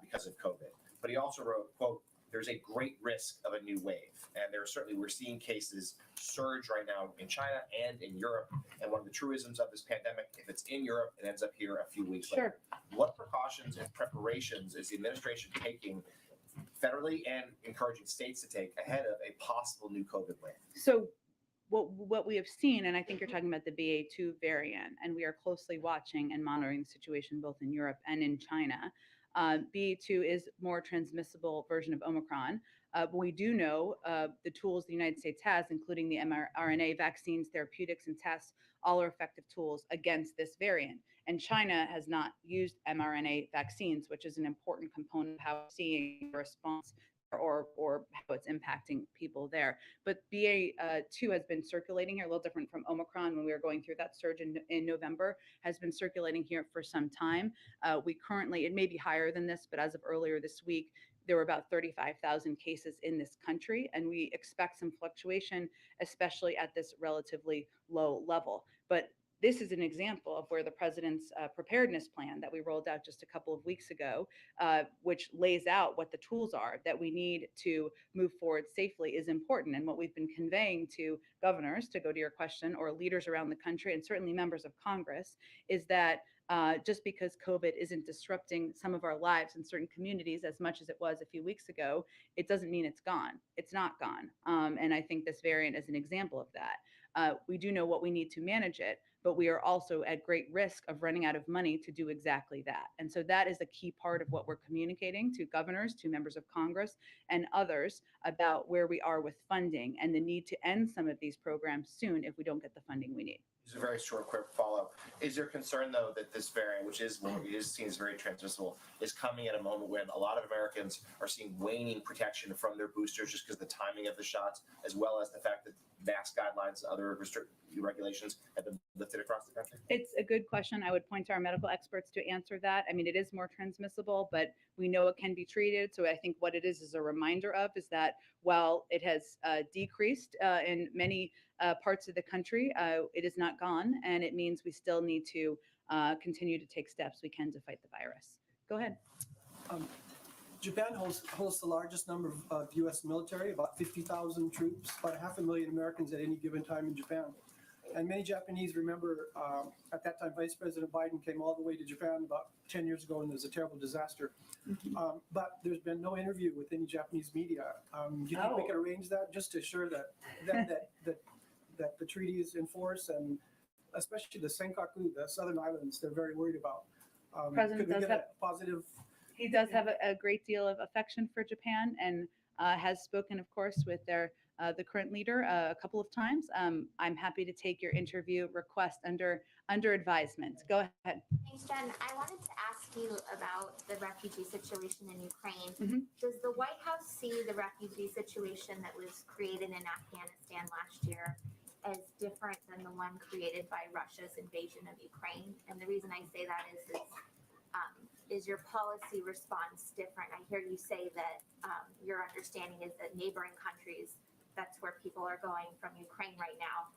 because of COVID. But he also wrote, quote, there's a great risk of a new wave. And we're seeing cases surge right now in China and in Europe. And one of the truisms of this pandemic, if it's in Europe, it ends up here a few weeks later. What precautions and preparations is the administration taking federally and encouraging states to take ahead of a possible new COVID wave? So what we have seen, and I think you're talking about the BA.2 variant, and we are closely watching and monitoring the situation both in Europe and in China. BA.2 is more transmissible version of Omicron. But we do know the tools the United States has, including the mRNA vaccines, therapeutics, and tests, all are effective tools against this variant. And China has not used mRNA vaccines, which is an important component of how we're seeing a response or how it's impacting people there. But BA.2 has been circulating here, a little different from Omicron when we were going through that surge in November, has been circulating here for some time. We currently, it may be higher than this, but as of earlier this week, there were about 35,000 cases in this country, and we expect some fluctuation, especially at this relatively low level. But this is an example of where the president's preparedness plan that we rolled out just a couple of weeks ago, which lays out what the tools are that we need to move forward safely, is important. And what we've been conveying to governors, to go to your question, or leaders around the country, and certainly members of Congress, is that just because COVID isn't disrupting some of our lives in certain communities as much as it was a few weeks ago, it doesn't mean it's gone. It's not gone. And I think this variant is an example of that. We do know what we need to manage it, but we are also at great risk of running out of money to do exactly that. And so that is a key part of what we're communicating to governors, to members of Congress, and others about where we are with funding and the need to end some of these programs soon if we don't get the funding we need. Just a very short, quick follow-up. Is there concern, though, that this variant, which is seen as very transmissible, is coming at a moment when a lot of Americans are seeing waning protection from their boosters just because of the timing of the shots, as well as the fact that mask guidelines and other regulations have been lifted across the country? It's a good question. I would point to our medical experts to answer that. I mean, it is more transmissible, but we know it can be treated. So I think what it is a reminder of is that while it has decreased in many parts of the country, it is not gone, and it means we still need to continue to take steps we can to fight the virus. Go ahead. Japan hosts the largest number of U.S. military, about 50,000 troops, about 500,000 Americans at any given time in Japan. And many Japanese remember at that time, Vice President Biden came all the way to Japan about 10 years ago, and there was a terrible disaster. But there's been no interview with any Japanese media. Do you think we can arrange that just to assure that the treaty is in force, and especially the Senkaku, the southern islands, they're very worried about? President could we does get a positive? He does have a great deal of affection for Japan, and has spoken, of course, with the current leader a couple of times. I'm happy to take your interview request under advisement. Go ahead. Thanks, Jen. I wanted to ask you about the refugee situation in Ukraine. Mhm. Does the White House see the refugee situation that was created in Afghanistan last year as different than the one created by Russia's invasion of Ukraine? And the reason I say that is your policy response different? I hear you say that your understanding is that neighboring countries, that's where people are going from Ukraine right now,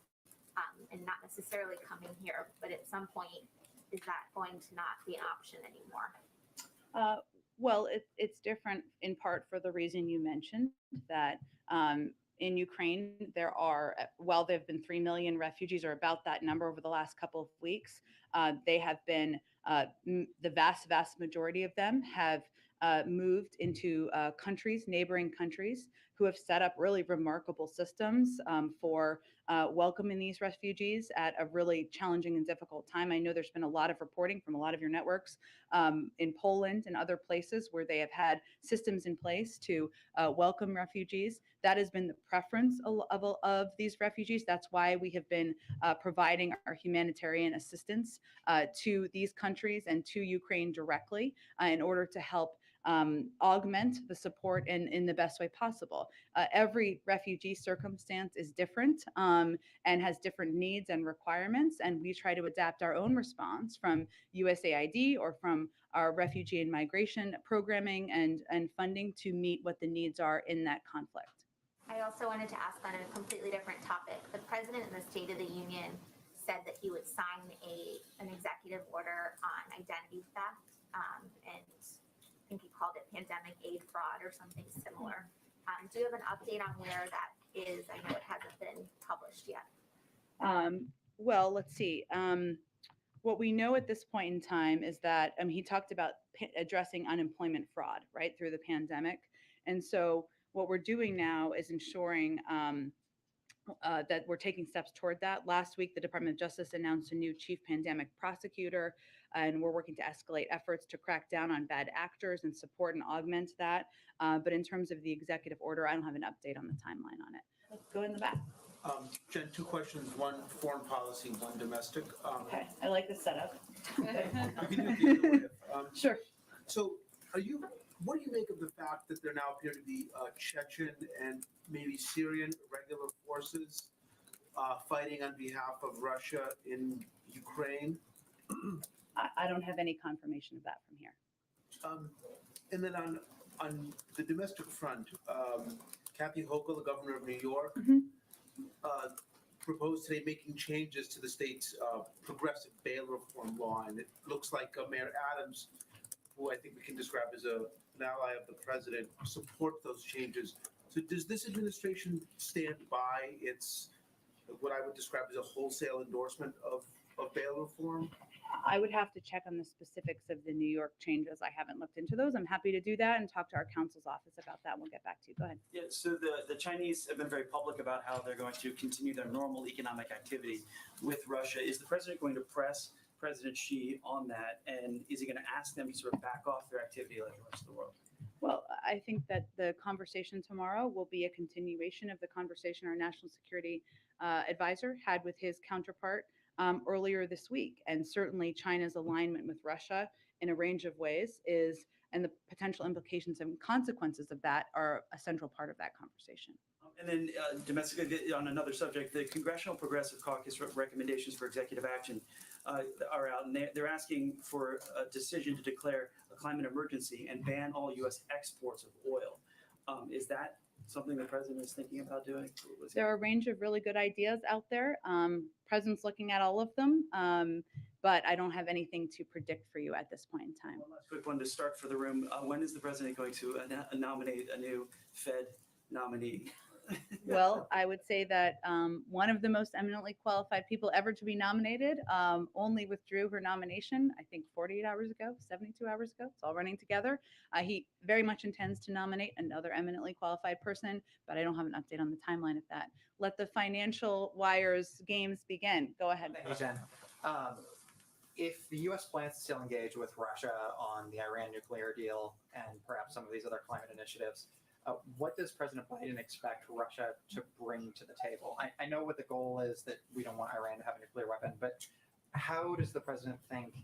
and not necessarily coming here. But at some point, is that going to not be an option anymore? Well, it's different in part for the reason you mentioned, that in Ukraine, there are, while there have been 3 million refugees, or about that number over the last couple of weeks, they have been, the vast majority of them have moved into countries, neighboring countries, who have set up really remarkable systems for welcoming these refugees at a really challenging and difficult time. I know there's been a lot of reporting from a lot of your networks in Poland and other places where they have had systems in place to welcome refugees. That has been the preference of these refugees. That's why we have been providing our humanitarian assistance to these countries and to Ukraine directly in order to help augment the support in the best way possible. Every refugee circumstance is different and has different needs and requirements, and we try to adapt our own response from USAID or from our refugee and migration programming and funding to meet what the needs are in that conflict. I also wanted to ask on a completely different topic. The president in the State of the Union said that he would sign an executive order on identity theft, and I think he called it pandemic aid fraud or something similar. Do you have an update on where that is? I know it hasn't been published yet. Well, let's see. What we know at this point in time is that he talked about addressing unemployment fraud, right, through the pandemic. And so what we're doing now is ensuring that we're taking steps toward that. Last week, the Department of Justice announced a new chief pandemic prosecutor, and we're working to escalate efforts to crack down on bad actors and support and augment that. But in terms of the executive order, I don't have an update on the timeline on it. Let's go in the back. Jen, two questions, one foreign policy, one domestic. Okay, I like the setup. We can do it the other way. Sure. So what do you make of the fact that there now appear to be Chechen and maybe Syrian regular forces fighting on behalf of Russia in Ukraine? I don't have any confirmation of that from here. And then on the domestic front, Kathy Hochul, the governor of New York, proposed today making changes to the state's progressive bail reform law, and it looks like Mayor Adams, who I think we can describe as an ally of the president, support those changes. So does this administration stand by its, what I would describe as a wholesale endorsement of bail reform? I would have to check on the specifics of the New York changes. I haven't looked into those. I'm happy to do that and talk to our counsel's office about that. We'll get back to you. Go ahead. Yeah, so the Chinese have been very public about how they're going to continue their normal economic activity with Russia. Is the president going to press President Xi on that? And is he going to ask them to sort of back off their activity like the rest of the world? Well, I think that the conversation tomorrow will be a continuation of the conversation our national security advisor had with his counterpart earlier this week. And certainly China's alignment with Russia in a range of ways and the potential implications and consequences of that are a central part of that conversation. And then domestically, on another subject, the Congressional Progressive Caucus recommendations for executive action are out, and they're asking for a decision to declare a climate emergency and ban all U.S. exports of oil. Is that something the president is thinking about doing? There are a range of really good ideas out there. President's looking at all of them, but I don't have anything to predict for you at this point in time. One last quick one to start for the room. When is the president going to nominate a new Fed nominee? Well, I would say that one of the most eminently qualified people ever to be nominated only withdrew her nomination, I think 48 hours ago, 72 hours ago. It's all running together. He very much intends to nominate another eminently qualified person, but I don't have an update on the timeline of that. Let the financial wires games begin. Go ahead. Thank you, Jen. If the U.S. plans to still engage with Russia on the Iran nuclear deal and perhaps some of these other climate initiatives, what does President Biden expect Russia to bring to the table? I know what the goal is, that we don't want Iran to have a nuclear weapon, but how does the president think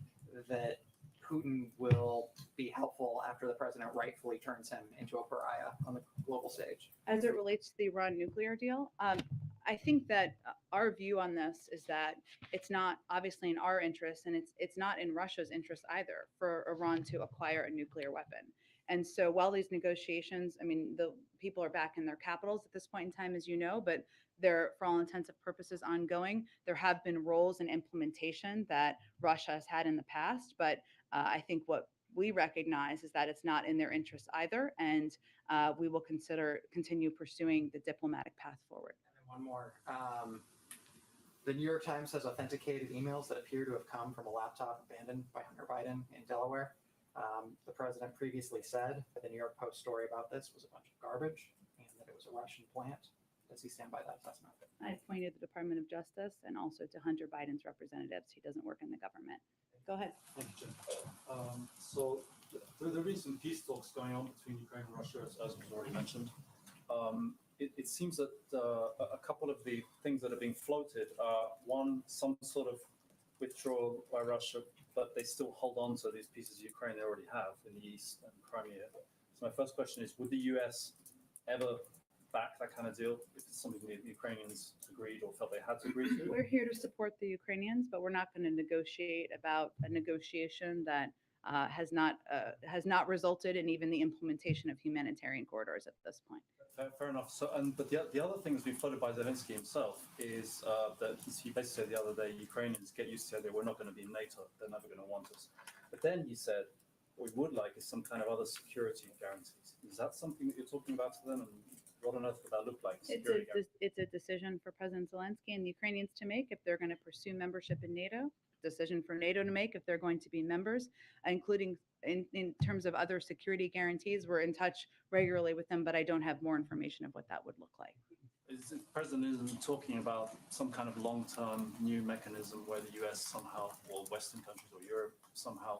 that Putin will be helpful after the president rightfully turns him into a pariah on the global stage? As it relates to the Iran nuclear deal, I think that our view on this is that it's not obviously in our interest, and it's not in Russia's interest either for Iran to acquire a nuclear weapon. And so while these negotiations, I mean, the people are back in their capitals at this point in time, as you know, but they're, for all intents and purposes, ongoing. There have been roles in implementation that Russia has had in the past, but I think what we recognize is that it's not in their interests either, and we will continue pursuing the diplomatic path forward. And then one more. The New York Times has authenticated emails that appear to have come from a laptop abandoned by Hunter Biden in Delaware. The president previously said that the New York Post story about this was a bunch of garbage and that it was a Russian plant. Does he stand by that assessment? I pointed the Department of Justice and also to Hunter Biden's representatives. He doesn't work in the government. Go ahead. Thank you, Jen. So there have been some peace talks going on between Ukraine and Russia, as was already mentioned. It seems that a couple of the things that are being floated are, one, some sort of withdrawal by Russia, but they still hold on to these pieces of Ukraine they already have in the east and Crimea. So my first question is, would the US ever back that kind of deal if it's something the Ukrainians agreed or felt they had to agree to? We're here to support the Ukrainians, but we're not going to negotiate about a negotiation that has not resulted in even the implementation of humanitarian corridors at this point. Fair enough. So, but the other thing that's been floated by Zelensky himself is that he basically said the other day, Ukrainians get used to the idea we're not going to be in NATO. They're never going to want us. But then he said, what we would like is some kind of other security guarantees. Is that something that you're talking about to them? And what on earth would that look like? It's a decision for President Zelensky and the Ukrainians to make if they're going to pursue membership in NATO. Decision for NATO to make if they're going to be members, including in terms of other security guarantees. We're in touch regularly with them, but I don't have more information of what that would look like. The president isn't talking about some kind of long-term new mechanism where the US somehow, or Western countries or Europe somehow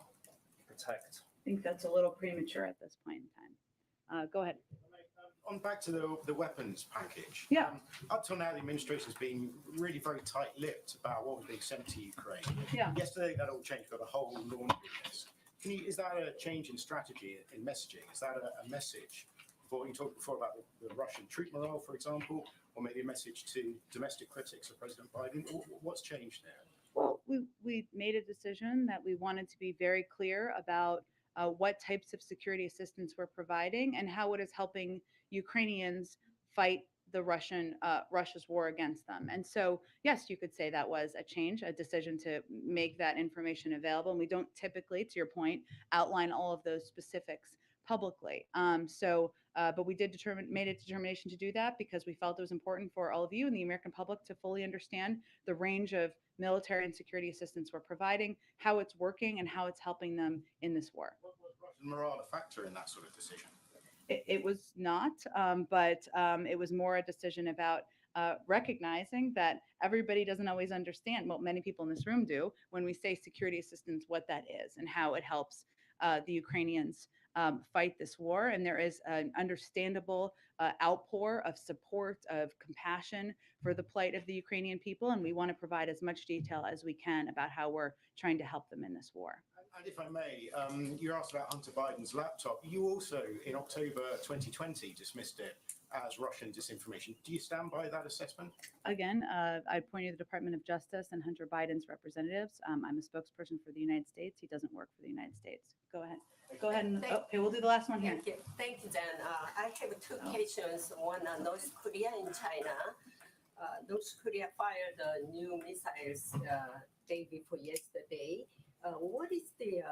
protect? I think that's a little premature at this point in time. Go ahead. On back to the weapons package. Yeah. Up till now, the administration's been really very tight-lipped about what was being sent to Ukraine. Yeah. Yesterday, that all changed. Got a whole laundry list. Is that a change in strategy, in messaging? Is that a message? For you talked before about the Russian troop morale, for example, or maybe a message to domestic critics of President Biden. What's changed there? Well, we made a decision that we wanted to be very clear about what types of security assistance we're providing and how it is helping Ukrainians fight the Russia's war against them. And so, yes, you could say that was a change, a decision to make that information available. And we don't typically, to your point, outline all of those specifics publicly. But we did made a determination to do that because we felt it was important for all of you and the American public to fully understand the range of military and security assistance we're providing, how it's working, and how it's helping them in this war. Was Russian morale a factor in that sort of decision? It was not, but it was more a decision about recognizing that everybody doesn't always understand, well, many people in this room do, when we say security assistance, what that is and how it helps the Ukrainians fight this war. And there is an understandable outpour of support, of compassion for the plight of the Ukrainian people. And we want to provide as much detail as we can about how we're trying to help them in this war. And if I may, you asked about Hunter Biden's laptop. You also, in October 2020, dismissed it as Russian disinformation. Do you stand by that assessment? Again, I pointed to the Department of Justice and Hunter Biden's representatives. I'm a spokesperson for the United States. He doesn't work for the United States. Go ahead. Go ahead. And, okay, we'll do the last one here. Thank you, Dan. I have two questions. One on North Korea and China. North Korea fired new missiles day before yesterday. What is the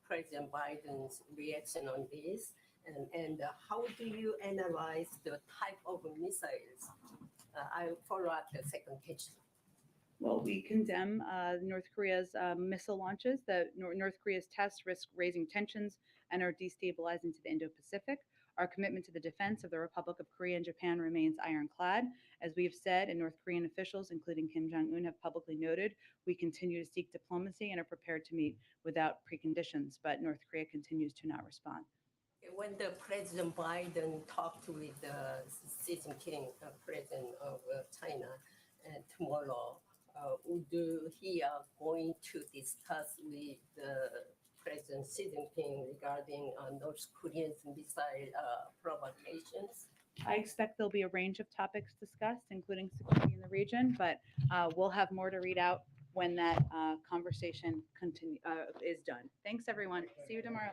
President Biden's reaction on this? And how do you analyze the type of missiles? I'll follow up the second question. Well, we condemn North Korea's missile launches. North Korea's tests risk raising tensions and are destabilizing to the Indo-Pacific. Our commitment to the defense of the Republic of Korea and Japan remains ironclad. As we have said, and North Korean officials, including Kim Jong-un, have publicly noted, we continue to seek diplomacy and are prepared to meet without preconditions, but North Korea continues to not respond. When the President Biden talked with Xi Jinping, President of China, tomorrow, would he going to discuss with President Xi Jinping regarding North Korea's missile provocations? I expect there'll be a range of topics discussed, including security in the region, but we'll have more to read out when that conversation is done. Thanks, everyone. See you tomorrow.